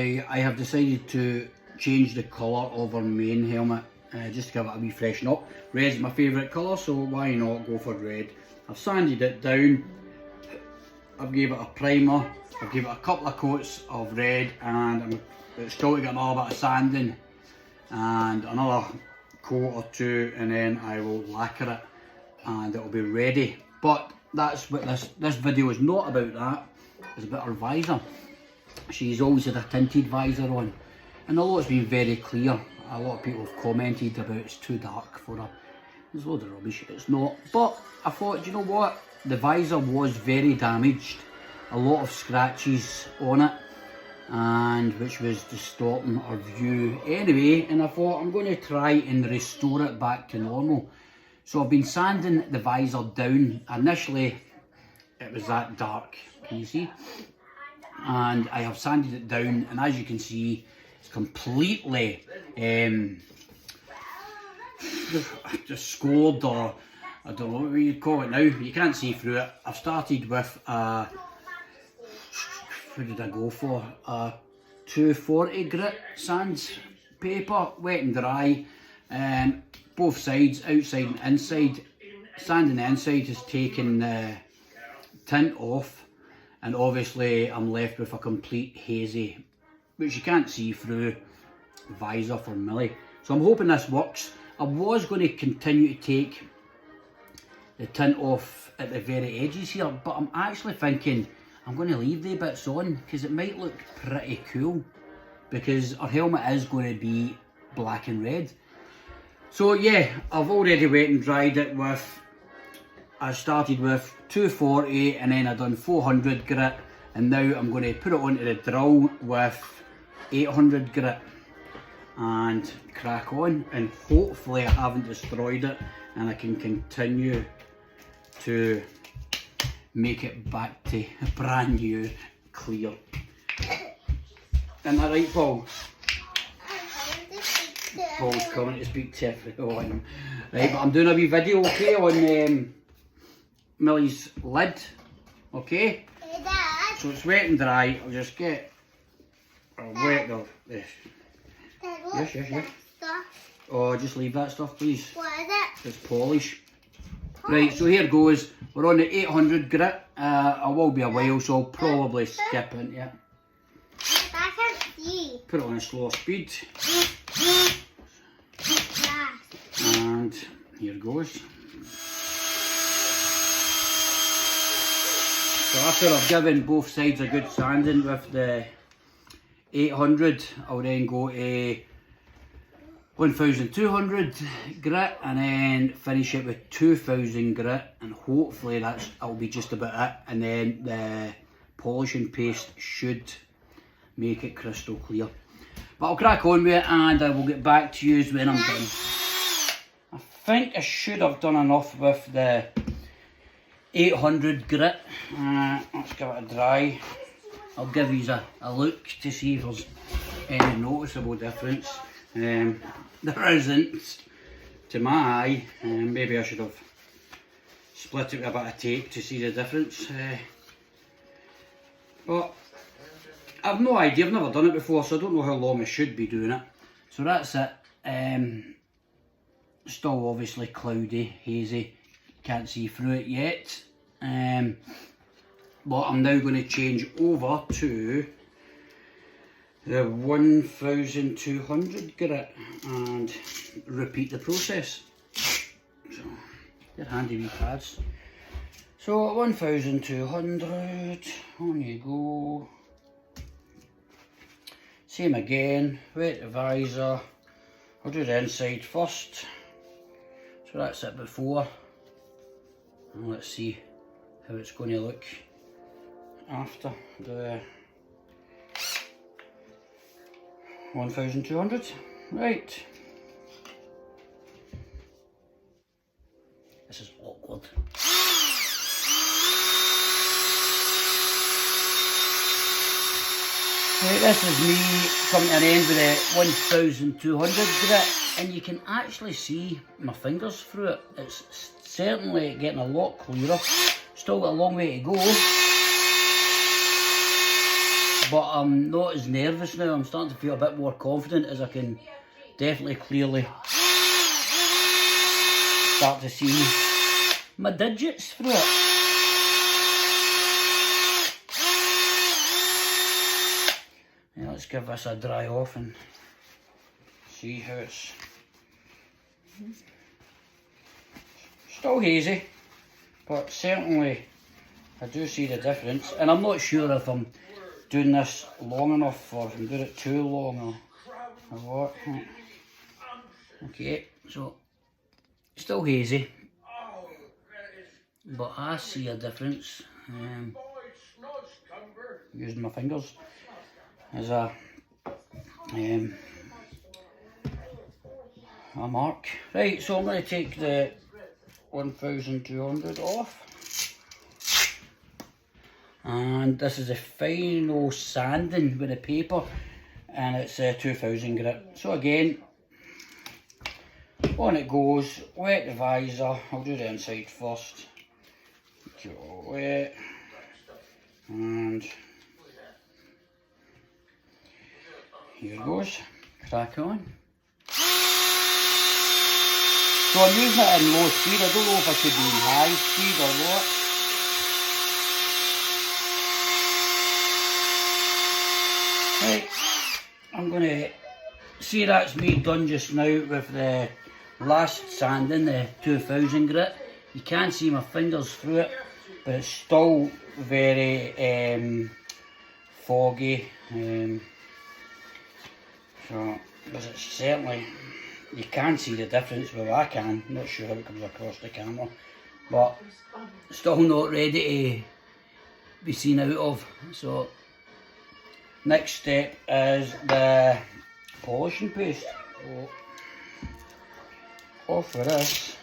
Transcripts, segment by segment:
I have decided to change the colour of our main helmet just to give it a wee freshen up. Red's my favourite colour, so why not go for red. I've sanded it down, I've gave it a primer, I've gave it a couple of coats of red, and it's still to get another bit of sanding and another coat or two, and then I will lacquer it and it will be ready. But that's what this video is not about. That it's about her visor. She's always had a tinted visor on, and although it's been very clear, a lot of people have commented about it's too dark for her. There's loads of rubbish, it's not. But I thought, you know what, the visor was very damaged, a lot of scratches on it, and which was distorting our view anyway, and I thought I'm going to try and restore it back to normal. So I've been sanding the visor down. Initially it was that dark, can you see? And I have sanded it down, and as you can see, it's completely just scored, or I don't know what you'd call it now. You can't see through it. I've started with what did I go for? 240 grit sandpaper, wet and dry, both sides, outside and inside. Sanding the inside has taken the tint off, and obviously I'm left with a complete hazy, which you can't see through, visor for Millie. So I'm hoping this works. I was going to continue to take the tint off at the very edges here, but I'm actually thinking I'm going to leave the bits on because it might look pretty cool, because our helmet is going to be black and red. So yeah, I've already wet and dried it with, I started with 240 and then I done 400 grit, and now I'm going to put it onto the drill with 800 grit and crack on, and hopefully I haven't destroyed it and I can continue to make it back to brand new clear. Isn't that right, Paul? Paul's coming to speak to everyone. Right, but I'm doing a wee video, okay, on Millie's lid, okay? Hey, Dad. So it's wet and dry. I'll just get wet this. Dad, Yes, yes, yes. Stuff? Oh, just leave that stuff, please. What is it? It's polish. Right, so here goes. We're on the 800 grit. I will be a while, so I'll probably skip into it. I can't see. Put it on a slower speed. Yeah. And here goes. So after I've given both sides a good sanding with the 800, I'll then go to 1200 grit and then finish it with 2000 grit, and hopefully that'll be just about it, and then the polishing paste should make it crystal clear. But I'll crack on with it and I will get back to you when I'm done. I think I should have done enough with the 800 grit. Let's give it a dry. I'll give you a look to see if there's any noticeable difference. There isn't, to my eye. Maybe I should have split it with a bit of tape to see the difference. But I've no idea, I've never done it before, so I don't know how long I should be doing it. So that's it. Still obviously cloudy, hazy, can't see through it yet. But I'm now going to change over to the 1200 grit and repeat the process. So they're handy wee pads. So at 1200, on you go. Same again, wet the visor. I'll do the inside first. So that's it before. And let's see how it's going to look after the 1200. Right. This is awkward. Right, this is me coming to an end with the 1200 grit, and you can actually see my fingers through it. It's certainly getting a lot clearer. Still got a long way to go. but I'm not as nervous now. I'm starting to feel a bit more confident as I can definitely clearly start to see my digits through it. Now let's give this a dry off and see how it's still hazy, but certainly I do see the difference, and I'm not sure if I'm doing this long enough or if I'm doing it too long or what. Okay, so still hazy, but I see a difference using my fingers as a mark. Right, so I'm going to take the 1200 off, and this is a final sanding with the paper, and it's a 2000 grit. So again, on it goes, wet the visor. I'll do the inside first. Keep it all wet, and here it goes. Crack on. So I'm using it in low speed. I don't know if I should be in high speed or what. Right, I'm going to see that's me done just now with the last sanding, the 2000 grit. You can't see my fingers through it, but it's still very foggy. So, but it's certainly, you can see the difference. Well, I can. Not sure how it comes across the camera, but still not ready to be seen out of. So next step is the polishing paste. So, off with this.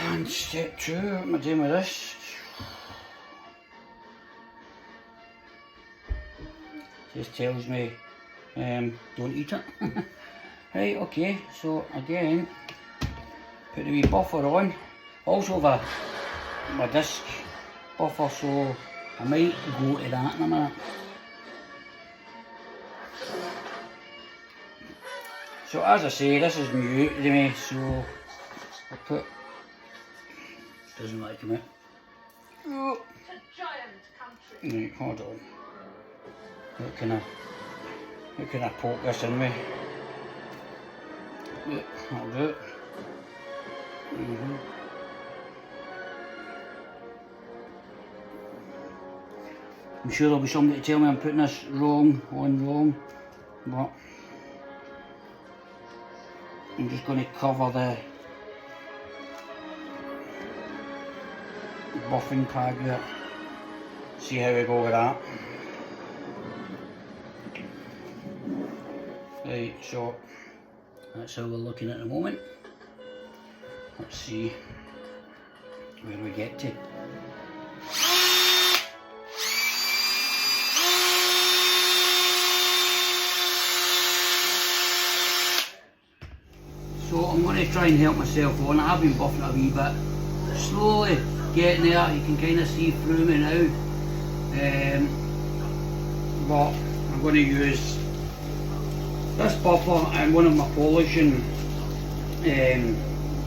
And step 2, what am I doing with this? Just tells me don't eat it. Right, okay, so again, put the wee buffer on. Also have my disc buffer, so I might go to that in a minute. So as I say, this is new to me, so I'll put, doesn't like come out. Oh. Right, hold on. How can I poke this in me? Yeah, that'll do it. I'm sure there'll be somebody to tell me I'm putting this wrong, but I'm just going to cover the buffing pad with it. See how we go with that. Right, so that's how we're looking at the moment. Let's see where we get to. So I'm going to try and help myself on. I have been buffing it a wee bit. Slowly getting there, you can kind of see through me now. But I'm going to use this buffer and one of my polishing,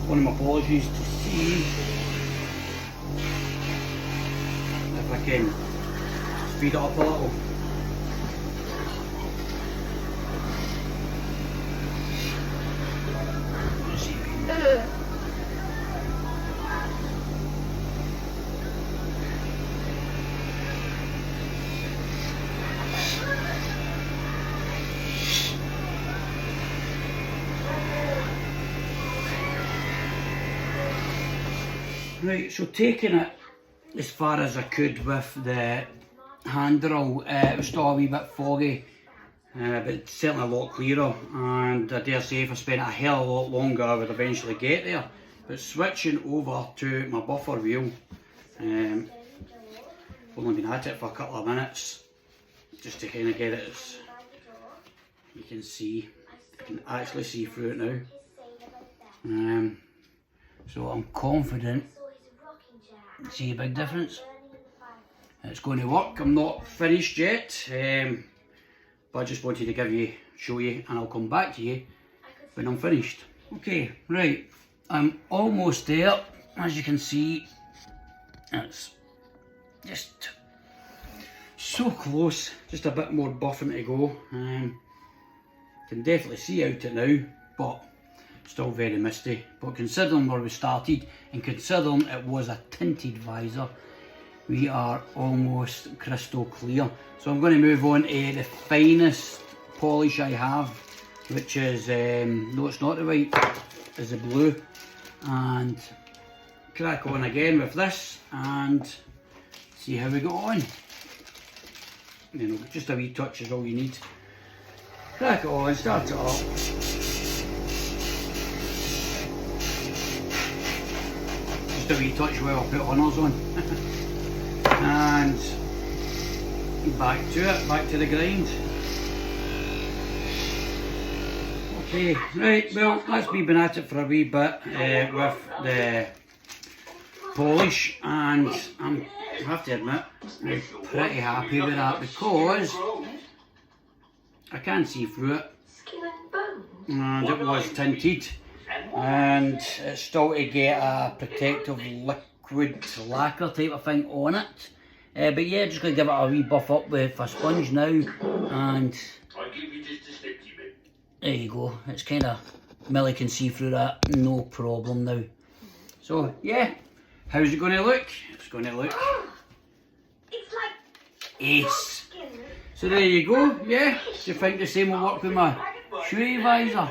one of my polishes to see if I can speed it up a little. Right, so taking it as far as I could with the hand drill, it was still a wee bit foggy, but certainly a lot clearer, and I dare say if I spent a hell of a lot longer I would eventually get there. But switching over to my buffer wheel, I've only been at it for a couple of minutes, just to kind of get it as you can see, you can actually see through it now. So I'm confident. See a big difference? it's going to work. I'm not finished yet, but I just wanted to show you, and I'll come back to you when I'm finished. Okay, right, I'm almost there. As you can see, it's just so close, just a bit more buffing to go. Can definitely see out it now, but still very misty. But considering where we started, and considering it was a tinted visor, we are almost crystal clear. So I'm going to move on to the finest polish I have, which is, no it's not the white, is the blue, and crack on again with this and see how we go on. You know, just a wee touch is all you need. Crack it on, start it up. Just a wee touch while I put honours on. And back to it, back to the grind. Okay, right, well that's me been at it for a wee bit with the polish, and I have to admit I'm pretty happy with that because I can see through it, and it was tinted, and it's still to get a protective liquid lacquer type of thing on it. But yeah, just going to give it a wee buff up with a sponge now, and there you go. It's kind of, Millie can see through that, no problem now. So yeah, how's it going to look? It's going to look It's like ace. So there you go, yeah. Do you think the same will work with my shoe visor?